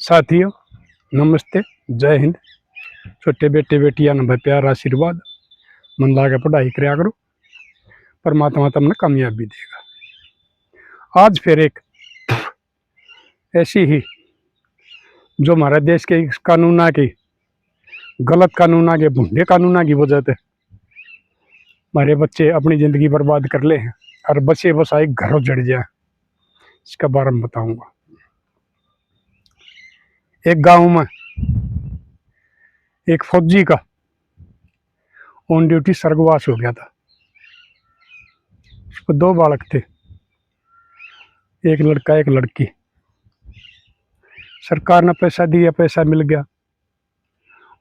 साथियों, नमस्ते, जय हिंद। छोटे बेटे बेटियां न भाई प्यार आशीर्वाद मन लाके पढ़ाई कराया करो, परमात्मा तुमने कामयाबी देगा। आज फिर एक ऐसी ही जो हमारे देश के कानूना की गलत कानूना के भूडे कानूना की वजह से हमारे बच्चे अपनी ज़िंदगी बर्बाद कर ले हैं और बचे बसाए घर उजड़ जाए, इसका बारे में बताऊंगा। एक गांव में एक फौजी का ऑन ड्यूटी स्वर्गवास हो गया था। उसको दो बालक थे, एक लड़का एक लड़की। सरकार ने पैसा दिया, पैसा मिल गया।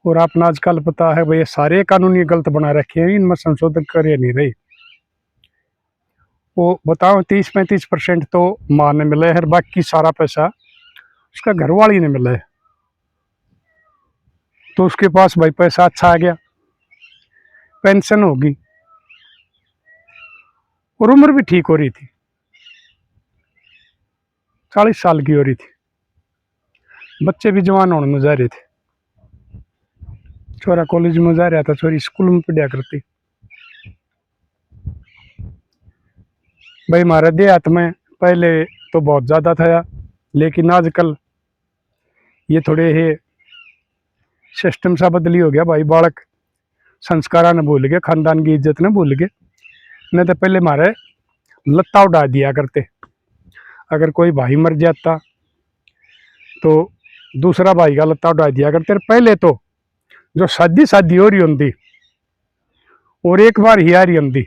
और आपने आजकल पता है भाई ये सारे कानून ये गलत बना रखे हैं, इनमें संशोधन करे नहीं रही। वो बताओ 30-35% तो माँ ने मिले है, बाकी सारा पैसा उसका घर वाली ने मिला है। तो उसके पास भाई पैसा अच्छा आ गया, पेंशन होगी और उम्र भी ठीक हो रही थी, 40 साल की हो रही थी। बच्चे भी जवान होने में जा रहे थे। छोरा कॉलेज में जा रहा था, छोरी स्कूल में पढ़ा करती। भाई हमारे देहात में पहले तो बहुत ज़्यादा था, लेकिन आजकल ये थोड़े ही सिस्टम सा बदली हो गया। भाई बालक संस्कारा ने भूल गए, खानदान की इज्जत ने भूल गए। नहीं तो पहले हमारे लत्ता उड़ा दिया करते। अगर कोई भाई मर जाता तो दूसरा भाई का लत्ता उड़ा दिया करते। पहले तो जो शादी हो रही होती और एक बार ही आ रही होती,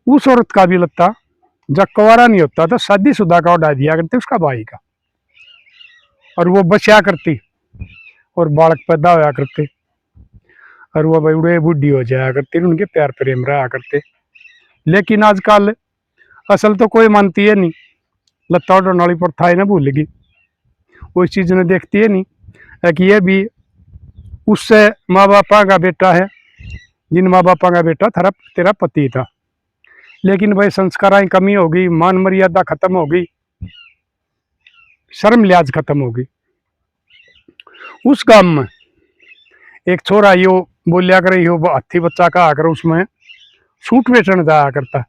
उस औरत का भी लत्ता जब कुंवारा नहीं होता तो शादीशुदा का उड़ा दिया करते, उसका भाई का। और वो बचा करती और बालक पैदा होया करते और वो भाई उड़े बुढ़ी हो जाया करती, उनके प्यार प्रेम रहा करते। लेकिन आजकल असल तो कोई मानती है नहीं, लत्ता उड़ाने वाली प्रथा है ना भूल गई। वो इस चीज़ ने देखती है नहीं है कि ये भी उससे माँ बापा का बेटा है, जिन माँ बापा का बेटा तेरा पति था। लेकिन भाई संस्कारें कमी हो गई, मान मर्यादा खत्म हो गई, शर्म लिहाज खत्म हो गई। उस गांव में एक छोरा यो बोलिया करे, यो हाथी बच्चा का आकर उसमें सूट बेचने जाया करता,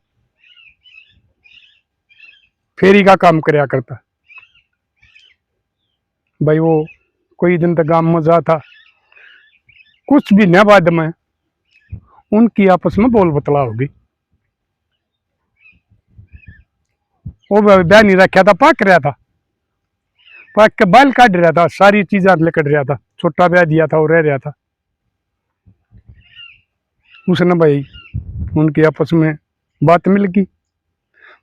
फेरी का काम कराया करता। भाई वो कोई दिन तक गांव में जा था, कुछ भी न बाद में उनकी आपस में बोल बतला होगी। वो ब्याह नहीं रखा था, पक रहा था, पक के बाल काट रहा था, सारी चीजें लेकर रहा था, छोटा ब्याह दिया था और रह रहा था। उसने भाई उनकी आपस में बात मिल गई।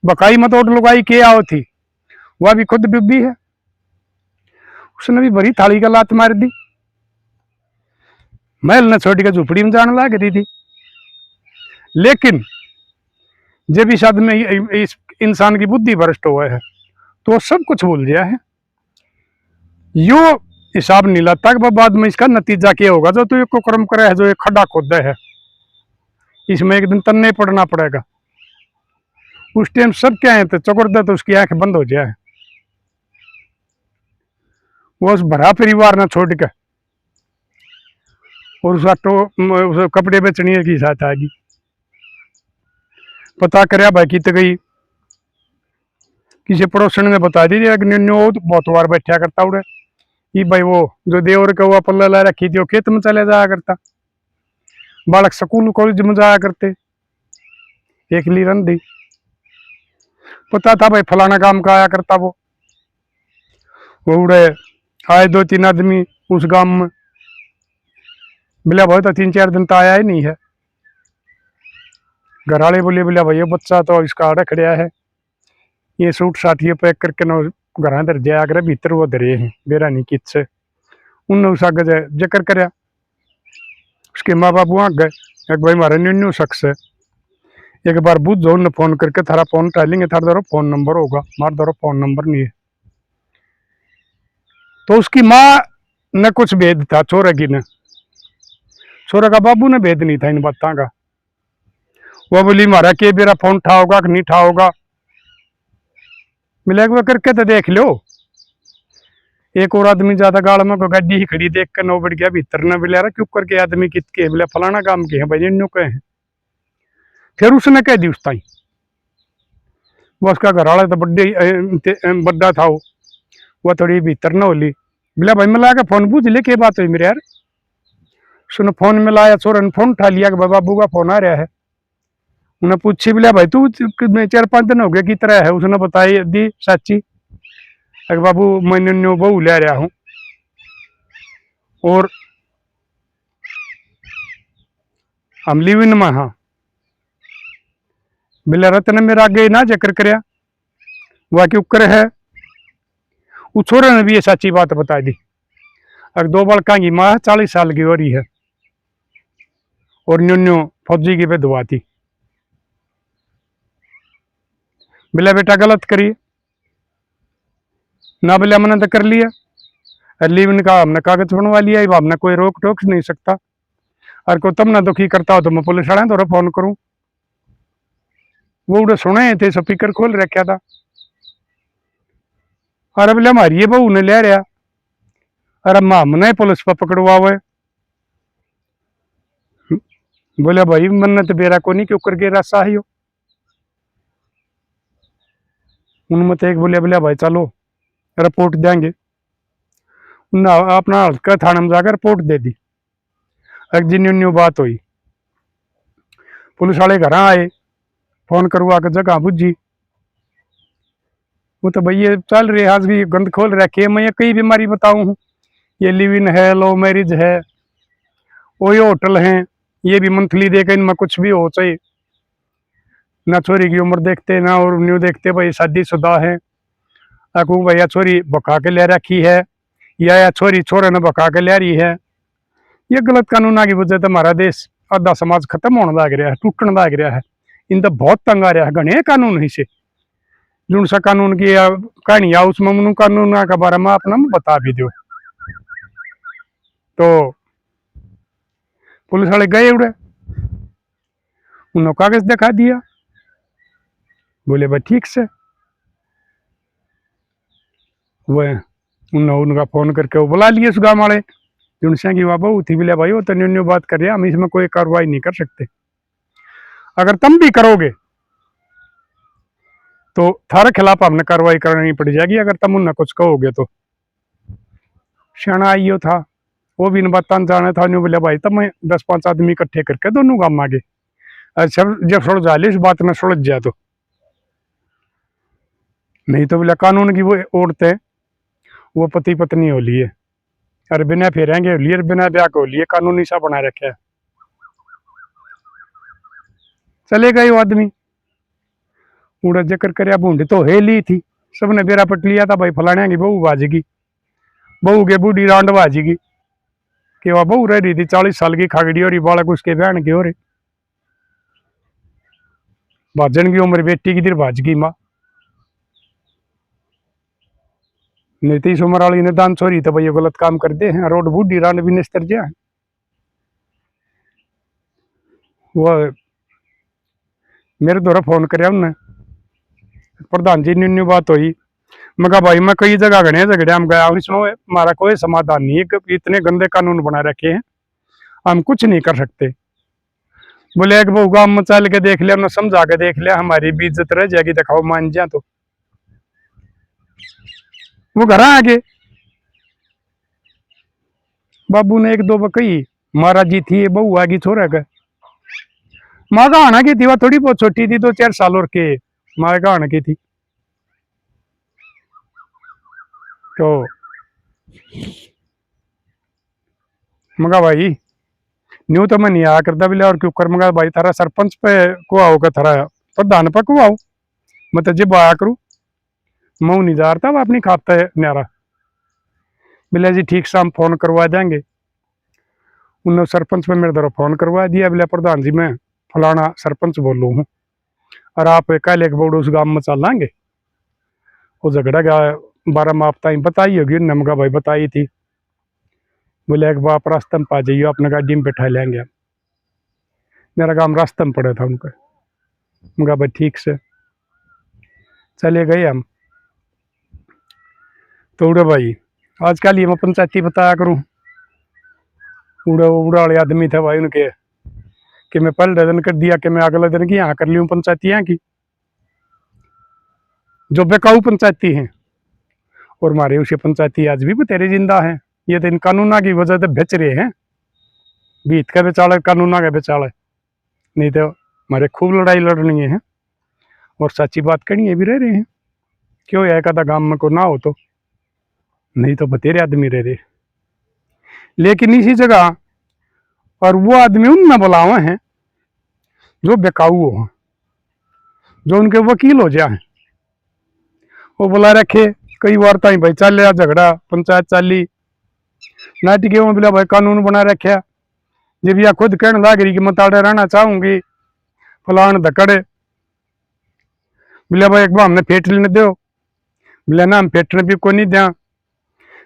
बकाई मत उठ लुगाई के आओ थी, वह भी खुद डूबी है। उसने भी बड़ी थाली का लात मार दी, महल ने छोड़ के झुपड़ी में जाने लग रही थी। लेकिन जब इस आदमी इस इंसान की बुद्धि भ्रष्ट हुआ है तो सब कुछ भूल गया है। यो हिसाब नहीं लाता कि बाद में इसका नतीजा क्या होगा। जो तू एक कर्म करे है, जो एक खड्डा खोदा है, इसमें एक दिन तन्ने पड़ना पड़ेगा। उस टाइम सब क्या है तो चकोर दे तो उसकी आंख बंद हो जाए। वो उस भरा परिवार ने छोड़ के और उस कपड़े बेचने की साथ आएगी। पता करया भाई की तो गई, किसी पड़ोसन ने बता दी बहुत बार बैठा करता उड़े ये भाई वो जो देवर का हुआ पल्ला ला रखी थी, वो खेत में चले जाया करता, बालक स्कूल कॉलेज में जाया करते, एक ली रंधी। पता था भाई फलाना काम का आया करता। वो उड़े आए 2-3 आदमी उस गांव में, मिला भाई तो 3-4 दिन तो आया ही नहीं है। घर वाले बोले भाई बच्चा तो इसका आड़ा खड़िया है, ये सूट साट ये पैक करके ना घर अंदर जाया करे, भीतर वो धरे हैं बेरा नहीं कित से। उनने उस आगे जिक्र कराया, उसके माँ बाप वहाँ गए, एक भाई हमारा न्यू शख्स है, एक बार बुझ जो उन्हें फोन करके थारा फोन उठा लेंगे, थारा दरो फोन नंबर होगा, मार दरो फोन नंबर नहीं है। तो उसकी माँ ने कुछ भेद था छोरे की ने, छोरे का बाबू ने भेद नहीं था इन बातों का। वो बोली मारा के मेरा फोन उठा होगा कि नहीं उठा होगा, मिले वो करके तो देख लो। एक और आदमी ज्यादा गाड़ में को गाड़ी ही खड़ी देख कर नौ बढ़ गया भीतर न बिला रहा क्यों करके आदमी कित के बोले फलाना काम के हैं भाई इन के हैं। फिर उसने कह दी उस ताई वो उसका घर वाला तो बड्डा था वो थोड़ी भीतर न होली बोला भाई मिला के फोन पूछ ले क्या बात हुई मेरे यार। उसने फोन मिलाया छोरा ने फोन उठा लिया कि बाबू का फोन आ रहा है। उन्हें पूछी बोला भाई तू 4-5 दिन हो गए की तरह है। उसने बताई दी साची अरे बाबू मैं न्यू बहू ले रहा हूँ और हम लिव इन में हाँ बोले रतन मेरा आगे ना जिक्र करया वह के उकर है। उस छोरे ने भी ये सच्ची बात बता दी। अगर 2 बालका की माँ 40 साल की हो रही है और न्यू फौजी की विधवा थी। बोले बेटा गलत करिए ना बोले हमने तो कर लिया और लिव इन का हमने कागज बनवा लिया हमने कोई रोक टोक नहीं सकता। और को तुम ना दुखी करता हो तो मैं पुलिस वाले तो फोन करूं। वो उड़े सुने थे स्पीकर खोल रखा था। अरे बोले हमारी ये बहू ने ले रहा अरे हमने पुलिस पर पकड़वा हुए। बोले भाई मन्नत बेरा को नहीं क्यों करके रास्ता ही हो। उनमें तो एक बोले बोले भाई चलो रिपोर्ट देंगे ना अपना हल्का थाना में जाकर रिपोर्ट दे दी। एक दिन न्यू बात हुई पुलिस वाले घर आए फोन करवा के जगह बुझी। वो तो भाई ये चल रही आज भी गंद खोल रखे है। मैं ये कई बीमारी बताऊं ये लिव इन है लो मैरिज है वो ये होटल है ये भी मंथली देकर इनमें कुछ भी हो चाहिए ना छोरी की उम्र देखते ना और न्यू देखते भाई शादीशुदा है। कहूँ भैया छोरी बका के ले रखी है या छोरी छोरे ने बका के ले रही है। ये गलत कानून की वजह से हमारा देश आधा समाज खत्म होने लग रहा है टूटने लग रहा है। इन तो बहुत तंग आ रहा है घने कानून ही से जो सा कानून की कहानी है उसमें मनु कानून के बारे में अपना बता भी दो। तो पुलिस वाले गए उड़े उन्होंने कागज दिखा दिया बोले भाई ठीक से वह उनका फोन करके वो बुला लिए उस गाँव वाले जिनसे की बाबा थी बोले भाई वो तो न्यू बात कर रहे हम इसमें कोई कार्रवाई नहीं कर सकते। अगर तुम भी करोगे तो थारे खिलाफ हमने कार्रवाई करनी पड़ जाएगी अगर तुम उन्हें कुछ कहोगे तो। श्याणा आइयो था वो भी इन बात जाना था न्यू बोले भाई तब मैं 10-5 आदमी इकट्ठे करके दोनों गाँव आगे जब सुलझ जाए इस बात में सुलझ जाए तो नहीं तो बोले कानून की वो औरतें वो पति पत्नी हो लिए अरे बिना फेरेंगे हो लिए बिना ब्याह को लिए कानूनी सा बना रखे है। चले गए वो आदमी उड़ा जिक्र कर बूंद तो है ली थी सबने बेरा पट लिया था भाई फलाने की बहू बाजेगी बहू के बूढ़ी रांड बाजेगी कि वह बहू रह रही थी 40 साल की खागड़ी हो रही बालक उसके बहन के हो रहे भाजन की उम्र बेटी की देर भाजगी माँ नहीं 30 उम्र वाली ने दान छोरी तो भाई गलत काम करते हैं रोड बूढ़ी रांड भी निस्तर जा वो मेरे द्वारा फोन कर प्रधान जी न्यू बात हुई। मैं कहा भाई मैं कई जगह गए झगड़े हम गया इसमें हमारा कोई समाधान नहीं है इतने गंदे कानून बना रखे हैं हम कुछ नहीं कर सकते। बोले एक बहू गाँव में चल के देख लिया हमने समझा के देख लिया हमारी भी इज्जत रह जाएगी दिखाओ मान जा तो वो घर आ गए। बाबू ने 1-2 कही महाराज जी थी बहू आगी छोरा का माँ का आना की थी वह थोड़ी बहुत छोटी थी 2-4 साल और के माँ का आना की थी। तो मगा भाई न्यू तो मैं नहीं आया करता बोले और क्यों कर मगा भाई थारा सरपंच पे को आओ का थारा प्रधान पे को आओ मैं तो जब आया करूँ मैं नहीं जा रहा अपनी खाता है न्यारा बोले जी ठीक से हम फोन करवा देंगे। उन्होंने सरपंच पे मेरे तरफ फोन करवा दिया बोले प्रधान जी मैं फलाना सरपंच बोलू हूँ और आप कल एक बोर्ड उस गाँव में चल लेंगे। वो झगड़ा गया 12 माह ताई बताई होगी नमका भाई बताई थी बोले एक बाप रास्ते में पा जाइए अपने गाड़ी में बैठा लेंगे हम। मेरा काम रास्ते में पड़ा था उनका उनका भाई ठीक से चले गए हम। तो उड़े भाई आजकल ये मैं पंचायती बताया करूं, उड़ा उड़ा वाले आदमी थे भाई उनके कि मैं पहले दिन कर दिया कि मैं अगले दिन की यहाँ कर ली हूँ पंचायती यहाँ की, जो बेकाऊ पंचायती हैं। और हमारे उसे पंचायती आज भी तेरे जिंदा हैं। ये तो इन कानूना की वजह से बेच रहे हैं, बीत के बेचाले कानूना के बेचाले, नहीं तो हमारे खूब लड़ाई लड़नी है और सच्ची बात करनी है भी रह रहे हैं। क्यों है कदा गांव में को ना हो तो, नहीं तो बतेरे आदमी रह रहे। लेकिन इसी जगह और वो आदमी उन न बुलावे हैं जो बेकाऊ हो, जो उनके वकील हो जाए। वो बुला रखे कई बार ताई भाई चल रहा झगड़ा पंचायत चाली नाटिके में बोला भाई कानून बना रखा, जब यह खुद कहने लग रही कि मैं ताड़े रहना चाहूंगी फलान धकड़े, बोला भाई एक बार हमने फेट लेने दो, बोला ना हम फेटने भी को नहीं दिया।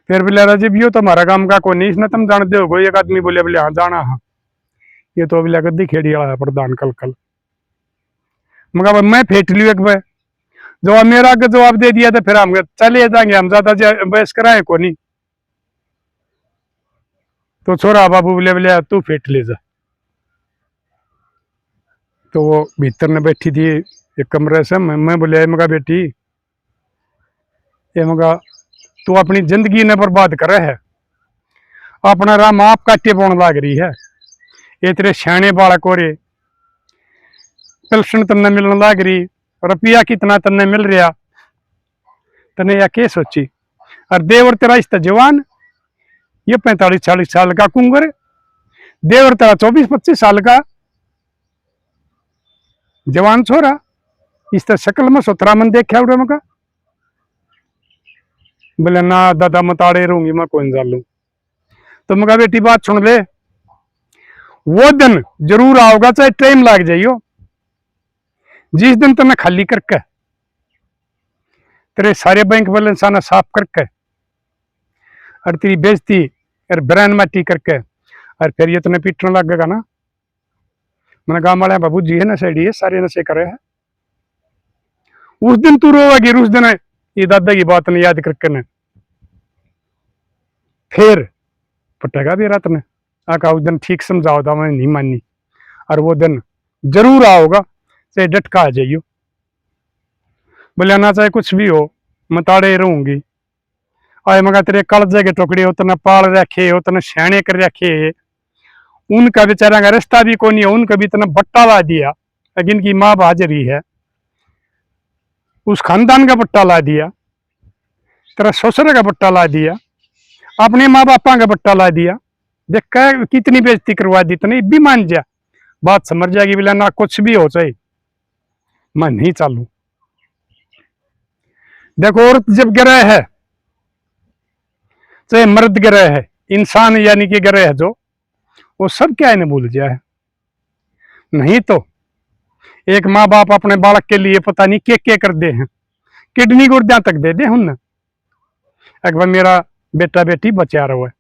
फिर बोला राजीव यो तो हमारा काम का को नहीं, इसने तुम जान दो। कोई एक आदमी बोले बोले हाँ जाना हाँ, ये तो बोला गद्दी खेड़ी वाला है प्रधान कल कल। मगर भाई मैं फेट लियो एक बार, जो मेरा आगे जवाब दे दिया तो फिर हम चले जाएंगे, हम ज्यादा बहस कराए को नहीं। तो छोरा बाबू बोले बोले तू फेट ले जा। तो वो भीतर ने बैठी थी एक कमरे से, मैं बोले मगा बेटी ये मगा तू अपनी जिंदगी ने बर्बाद करे है, अपना राम आप काटे पौन लाग रही है। ये तेरे सियाने बालक हो रे, पेंशन तन्ने मिलने लाग रही, रुपया कितना तन्ने मिल रहा, तने या के सोची। और देवर तेरा इस जवान, ये 45-40 साल का कुंगर, देवर तेरा 24-25 साल का जवान छोरा, इस तरह शक्ल में सोतरा मन देखा उड़े मका। बोले ना दादा मताड़े रहूंगी मैं कौन जालू। तो मगा बेटी बात सुन ले, वो दिन जरूर आओगा चाहे टाइम लग जाइयो, जिस दिन तुमने खाली करके तेरे सारे बैंक बैलेंस आना साफ करके और तेरी बेइज्जती और ब्रांड माटी करके और फिर ये तुम्हें पीटने लगेगा ना। मैंने गाँव वाले बाबू जी है नशेड़ी है, सारे नशे करे है, उस दिन तू रोएगी। उस दिन ये दादा की बात ने याद करके ने फिर पटेगा भी रात में आका। उस दिन ठीक समझाओ था, मैंने नहीं मानी, और वो दिन जरूर आओगा चाहे डटका आ जाइयो। बोले ना चाहे कुछ भी हो मताड़े रहूंगी। आए मगा तेरे कलजे के टुकड़े उतने पाल रखे, उतने सियाने कर रखे, उनका बेचारा का रिश्ता भी कोनी है, उनका भी इतना बट्टा ला दिया। लेकिन की माँ हाजरी है, उस खानदान का बट्टा ला दिया, तेरा ससुर का बट्टा ला दिया, अपने माँ बापा का बट्टा ला दिया। देख कितनी बेइज्जती करवा दी, इतनी भी मान जा, बात समझ जाएगी। बोला ना कुछ भी हो चाहे मैं नहीं चालू। देखो औरत जब गिरे है चाहे मर्द गिरे है, इंसान यानी कि गिरे है जो, वो सब क्या इन्हें भूल जाए। नहीं तो एक माँ बाप अपने बालक के लिए पता नहीं क्या कर दे हैं, किडनी गुर्दियां तक दे दे उन। एक बार मेरा बेटा बेटी बचा रहा है,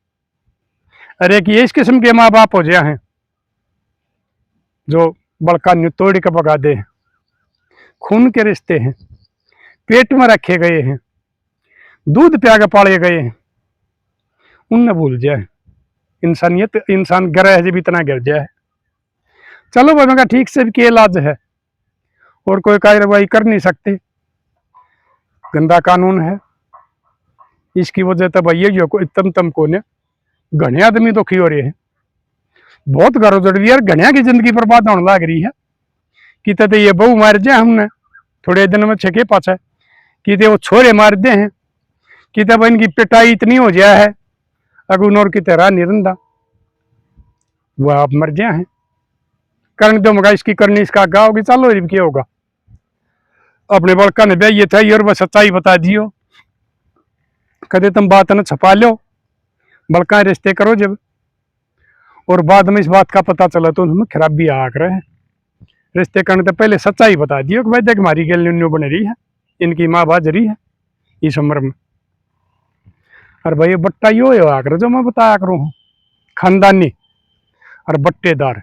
अरे कि इस किस्म के माँ बाप हो जाए हैं जो बड़का न्यू तोड़ के भगा दे हैं। खून के रिश्ते हैं, पेट में रखे गए हैं, दूध प्या के पाले गए हैं, उन भूल जाए। इंसानियत इंसान गिरा है जब इतना गिर जाए। चलो भाई मैं ठीक से भी इलाज है और कोई कार्रवाई कर नहीं सकते, गंदा कानून है। इसकी वजह तो भाई ये तम को ने घने आदमी दुखी हो रहे हैं, बहुत घर उजड़ रही है, घनिया की जिंदगी बर्बाद होने लग रही है। कि तो ये बहू मार जाए हमने थोड़े दिन में छके पाछे, कि वो छोरे मार दे हैं, कि इनकी पिटाई इतनी हो जाए है अगुनौर की तरह निरंदा, वो आप मर जाए हैं। करने दो मगा इसकी करनी इसका आगा होगी, चलो क्या होगा। अपने बड़का ने ब्याह ये था और बस सच्चाई बता दियो, कदे तुम बात न छपा लो, बड़का रिश्ते करो जब, और बाद में इस बात का पता चला तो उनमें खराबी आ रहे हैं। रिश्ते करने तो पहले सच्चाई बता दियो कि भाई देख हमारी गल न्यू बन रही है, इनकी माँ बाजरी है इस उम्र में। और भाई बट्टा यो आकर जो मैं बताया करूँ, खानदानी और बट्टेदार।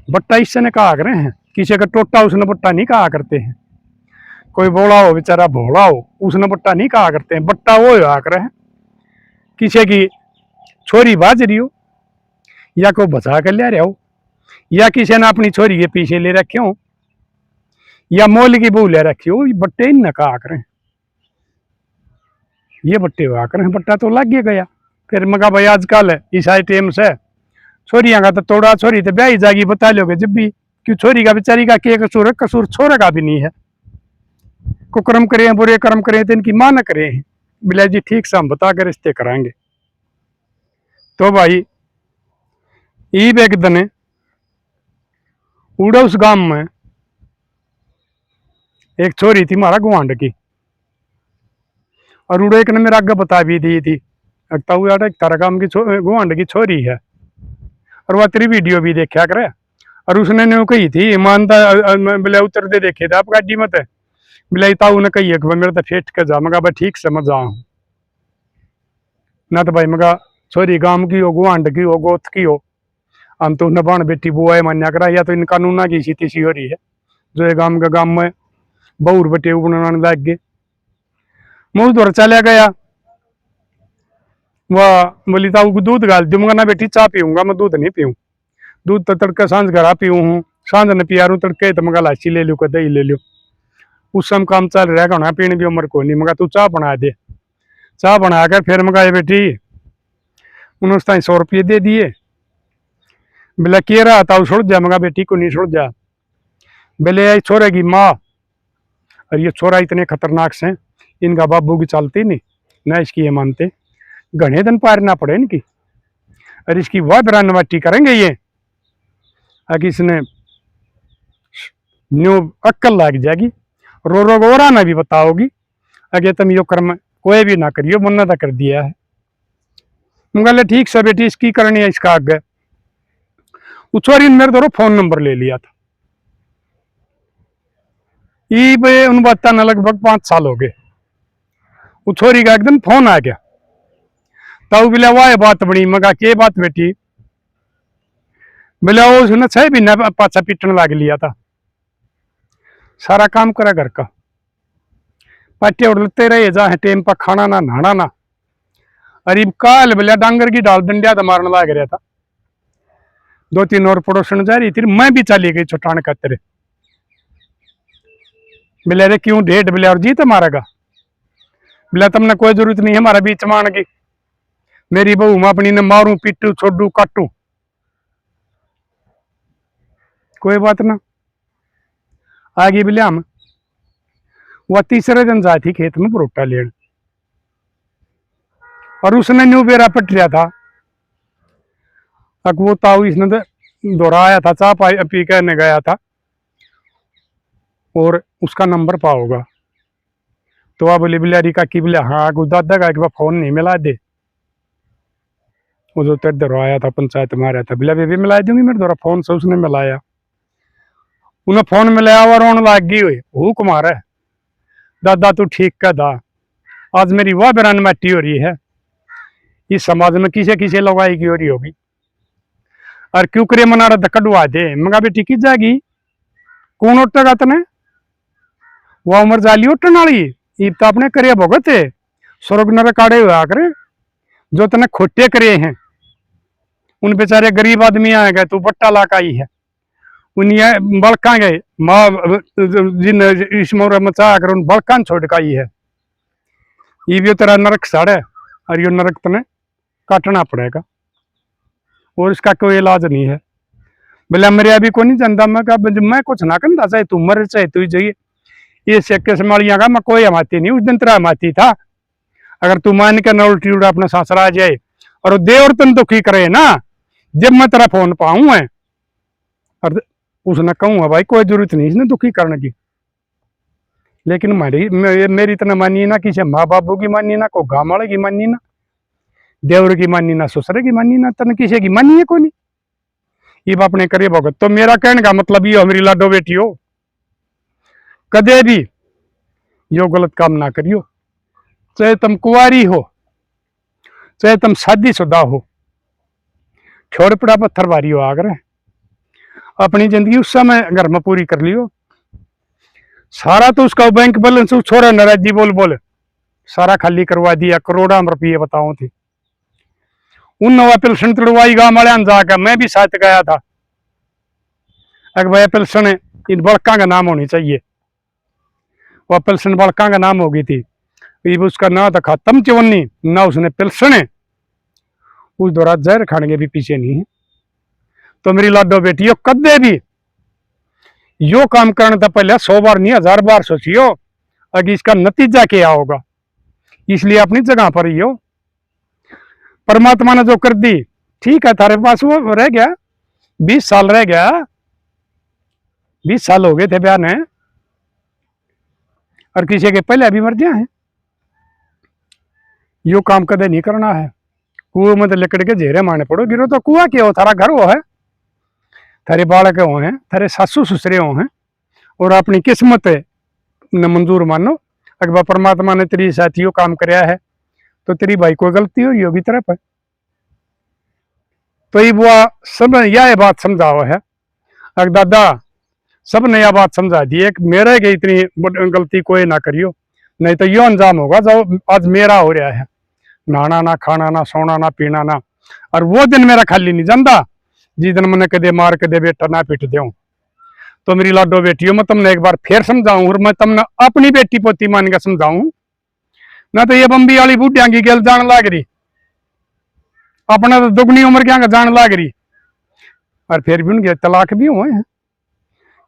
बट्टा इससे ने कहा करे हैं, किसी का टोटा उसने बट्टा नहीं कहा करते हैं। कोई बोला हो बेचारा भोला हो उसने बट्टा नहीं कहा करते हैं, बट्टा वो आकर है किसी की छोरी बाज रही हो, या को बचा कर ले रहे हो, या किसी ने अपनी छोरी के पीछे ले रखे हो, या मोल की बहू ले रखी हो, ये बट्टे इन कहा करें, ये बट्टे हुआ करें, बट्टा तो लग गया। फिर मगा भाई आजकल इस टाइम से छोरियां का तो तोड़ा, छोरी तो ब्याही जागी बता लोगे जब भी, क्यों छोरी का बेचारी का क्या कसूर है, कसूर छोरे का भी नहीं है। कुकर्म करें बुरे कर्म करें तो इनकी मां न करें, बिला जी ठीक से हम बता कर रिश्ते कराएंगे। तो भाई ईब एक दिन उड़ा उस गांव में एक छोरी थी मारा गुआंड की, और उड़े एक ने मेरा आगे बता भी दी थी, तारा गांव की गुआंड की छोरी है, और वह तेरी वीडियो भी देखा करे। और उसने ने कही थी ईमानदार बोले उतर दे देखे थे आप गाड़ी मत बोले ताऊ ने कही है मेरे तो फेट के जा, मगा भाई ठीक समझ आ ना, तो भाई मगा छोरी गांव की हो, गुआंड की हो, गोथ की हो, हम तो नबान बेटी बुआ मान्या करा, या तो इन कानूना की सीती सी हो रही है जो ये गांव के गांव में बहुर बेटे बनाने लग गए। मुँह दौर चला गया, वह बोली ताऊ को दूध गाल दूंगा ना बेटी, चाह पीऊंगा मैं, दूध नहीं पीऊँ, दूध तो तड़के सांझ घर पीऊँ हूँ, सांझ ने पिया रू, तड़के तो मगा लाची ले लू, दही ले लो, उस समय काम चल रहा होना, पीने की उम्र को नहीं। मगा तू चाह बना दे, चाह बना कर फिर मगा बेटी उन्होंने 100 रुपये दे दिए, बोले के रहा था छोड़ जा, मगा बेटी को नहीं छोड़ जा, बोले आई छोरे की माँ, और ये छोरा इतने खतरनाक से इनका बाबू की चलती नहीं ना, इसकी ये मानते घने दिन पारना पड़े इनकी, और इसकी वह बिरानवाटी करेंगे ये, अगर इसने न्यू अक्कल लग जाएगी, रो रो गोरा ना भी बताओगी, अगे तुम यो कर्म कोई भी ना करियो, मन्ना तो कर दिया है। मुगले ठीक से बेटी इसकी करनी है, इसका आगे उछोरी ने मेरे दोनों फोन नंबर ले लिया था, ये उन बात न लगभग 5 साल हो गए। उछोरी का एकदम फोन आ गया, तब बोले वाह बात बनी, मगा के बात बेटी, बोले वो उसने 6 महीना पाछा पीटन लग लिया था, सारा काम करा घर का, पट्टे उड़ते रहे जहाँ टेम पर खाना ना नहाना ना, अरे काल बोलिया डांगर की डाल डंडिया तो मारने लग रहा था, 2-3 और पड़ोसन जा रही थी, मैं भी चली गई छुटान का तेरे, बोले अरे क्यों ढेट, बोले और जीत मारेगा, बोला तुमने कोई जरूरत नहीं है हमारा बीच मान की, मेरी बहू मैं अपनी ने मारू पीटू छोड़ू काटू, कोई बात ना। आगे बोले हम वह तीसरे दिन जाती खेत में भुट्टा लेन, और उसने न्यू बेरा पट लिया था, अब वो ताऊ इसने तो दोहराया था, चाह पी कहने गया था, और उसका नंबर पाओगा, तो वह बोली बिलारी का की, बोले हाँ कुछ दादा का एक बार फोन नहीं मिला दे, वो जो तेरे दोहराया था पंचायत में आ रहा था, बोला बेबी मिला दूंगी, मेरे द्वारा फोन से उसने मिलाया, उन्हें फोन मिलाया और रोन लाग गई हुई, हुक मारा दादा तू ठीक का दा, आज मेरी वह बिरान मट्टी हो रही है, इस समाज में किसे किसे लगाई की हो रही होगी, और क्यों करे मना रहा कटवा दे, मंगा बेटी की जाएगी कौन उठेगा तने, वह उम्र जाली उठने वाली, ईब तो अपने करे भुगत है, स्वर्ग नरक आड़े हुआ करे, जो तने खोटे करे हैं उन बेचारे गरीब आदमी आएगा, तू बट्टा लाका ही है, उन्हें बड़का गए माँ जिन इस मोर मचा कर उन बड़का छोड़ का ही है, ये भी तेरा नरक साड़े, और यो नरक तने काटना पड़ेगा, और इसका कोई इलाज नहीं है। बोले मेरे अभी को नहीं जानता, मैं कुछ ना करता, चाहे तू मर चाहे तू जाइए, ये सेक्के संभालिया का मैं कोई हमाती नहीं, उस दिन तेरा हमाती था, अगर तू मान के न उल्टी उड़ा अपना सासरा आ जाए और दे और तन दुखी करे ना, जब मैं तेरा फोन पाऊं है, और उसने कहूँगा भाई कोई जरूरत नहीं इसने दुखी करने की, लेकिन मेरी इतना मानी ना, किसी माँ बाबू की मानी ना, को गाँव वाले की मानी ना, देवर की मानी ना, ससुरे की मानी ना, तन किसी की मानी है को नहीं, ये अपने करे भगत। तो मेरा कहने का मतलब ये हो मेरी लाडो बेटी हो, कदे भी यो गलत काम ना करियो, चाहे तुम कुंवारी हो चाहे तुम शादीशुदा हो, छोड़ पड़ा पत्थर भारी हो आगर, अपनी जिंदगी उस समय घर में पूरी कर लियो, सारा तो उसका बैंक बैलेंस छोरा नाराजी बोल बोल सारा खाली करवा दिया, करोड़ों रुपये बताओ थे, उन नवा पेल्सन तड़वाई गांव वाले जाकर मैं भी साथ गया था। अगर वह पेल्सन इन बड़का का नाम होनी चाहिए, वह पेल्सन बड़का का नाम होगी थी। उसका ना था खत्म चवन्नी ना उसने पेल्सन है, उस दौरान जहर खाने के भी पीछे नहीं है। तो मेरी लाडो बेटी कदे भी यो काम करने तो पहले 100 बार नहीं 1000 बार सोचियो अगर इसका नतीजा क्या होगा। इसलिए अपनी जगह पर ही हो। परमात्मा ने जो कर दी ठीक है, थारे पास वो रह गया 20 साल रह गया, 20 साल हो गए थे ब्याह ने, और किसी के पहले अभी मर गया है। यो काम कदे नहीं करना है। कुएं में तो लकड़ के घेरे मारने पड़ो, गिरो तो कुआ क्या हो, थारा घर वो है, थारे बालक हो हैं, थारे सासू ससुरे हो हैं, और अपनी किस्मत न मंजूर मानो। अगर परमात्मा ने तेरी साथ यो काम कराया है तो तेरी भाई कोई गलती हो रही होगी तरफ है। तो ये वो सब यह बात समझाओ है। अगर दादा सब ने यह बात समझा दी है कि मेरे के इतनी गलती कोई ना करियो, नहीं तो यो अंजाम होगा जो आज मेरा हो रहा है। नहाना ना, खाना ना, सोना ना, पीना ना, और वो दिन मेरा खाली नहीं जाता जिस दिन मैंने कदे मार कदे बेटा ना पीट दे। तो मेरी लाडो बेटियों मैं तुमने एक बार फिर समझाऊं, और मैं तुमने अपनी बेटी पोती मान के समझाऊं ना। तो ये बम्बी वाली बूढ़िया की गल जान लाग रही, अपना तो दुगनी उम्र क्या जान लाग रही, और फिर भी उनके तलाक भी हुए हैं,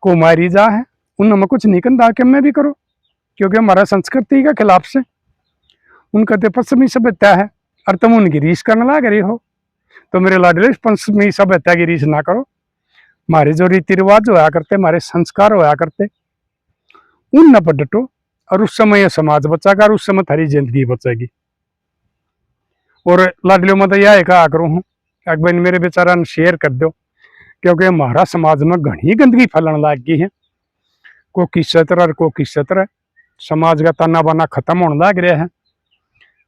कुमारी जा है, उनमें कुछ नहीं करता कि मैं भी करो, क्योंकि हमारा संस्कृति के खिलाफ से उनका तो पश्चिमी सभ्यता है, और तुम उनकी रीस करने लाग रही हो। तो मेरे लाडले पश्चिमी सभ्यता की रीस ना करो। हमारे जो रीति रिवाज होया करते, हमारे संस्कार होया करते, उन न पर डटो, और उस समय यह समाज बचेगा, और उस समय थारी जिंदगी बचेगी। और लाडलियों में तो यह कहा करूँ हूँ, अकबर मेरे बेचारा शेयर कर दो, क्योंकि हमारा समाज में घनी गंदगी फैलन लग गई है। को किस तरह और को किस तरह समाज का ताना बाना खत्म होने लग रहा है।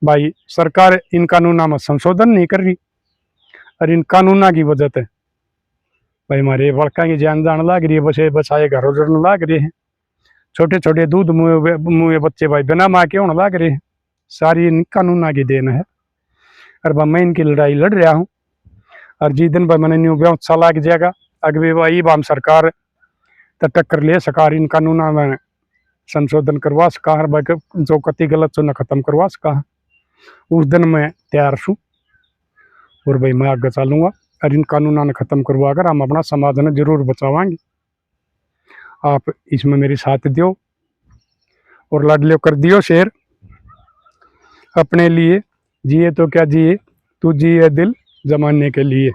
भाई सरकार इन कानूनों में संशोधन नहीं कर रही, और इन कानूनों की वजह से भाई हमारे बड़का की जान जान लग रही है, बसे बचाए घर उजड़ने लग रहे हैं। छोटे छोटे दूध मुँह बच्चे भाई बिना माँ के होने लग रहे हैं। सारी इन कानूनों की देन है। और मैं इनकी लड़ाई लड़ रहा हूँ, और जिस दिन भाई मैंने न्यू ब्याह अच्छा लग जाएगा, अगले भाई बाम सरकार तो टक्कर ले सका, इन कानूनों में संशोधन करवा सका, हर भाई जो कति गलत चुना खत्म करवा सका, उस दिन मैं तैयार छूँ। और भाई मैं आगे चलूँगा, और इन कानूनों ने खत्म करवा कर हम अपना समाज ने जरूर बचावाएंगे। आप इसमें मेरी साथ दियो, और लाडलियो कर दियो शेयर। अपने लिए जिए तो क्या जिए, तू जिए दिल जमाने के लिए।